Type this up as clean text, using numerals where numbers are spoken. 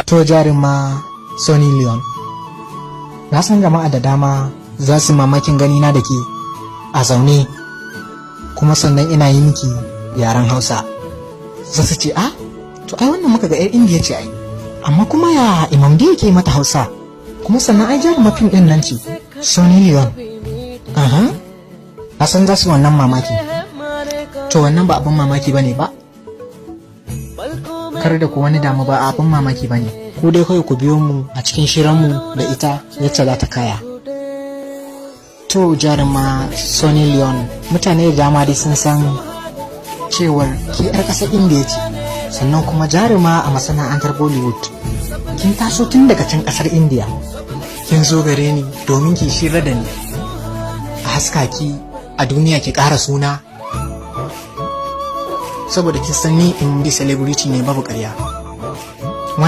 To jaruma Sunny Leon, na san jama'a da dama za su mamakin ganina da ke a zaune kuma sannan ina yi miki yaren Hausa. Za su ce, to ai wannan muka ga 'yar Indiya ce ai, amma kuma ya Imam da yake mata Hausa, kuma sannan ai jaruma fim ɗin nan ce Sunny Leon. Na san za su wannan mamaki. To wannan ba abin mamaki bane ba, kar da ku wani damu, ba abin mamaki bane. Ku dai kawai ku biyo mu a cikin shirinmu da ita yadda za ta kaya. To jaruma Sunny Leon, mutane da dama dai sun san cewar ke 'yar ƙasar Indiya ce, sannan kuma jaruma a masana'antar Bollywood. Kin taso tun daga can ƙasar Indiya, kin zo gare ni domin ki shirya da ni a haska ki a duniya, ki ƙara suna, saboda kin san ni in bi celebrity ne babu ƙarya.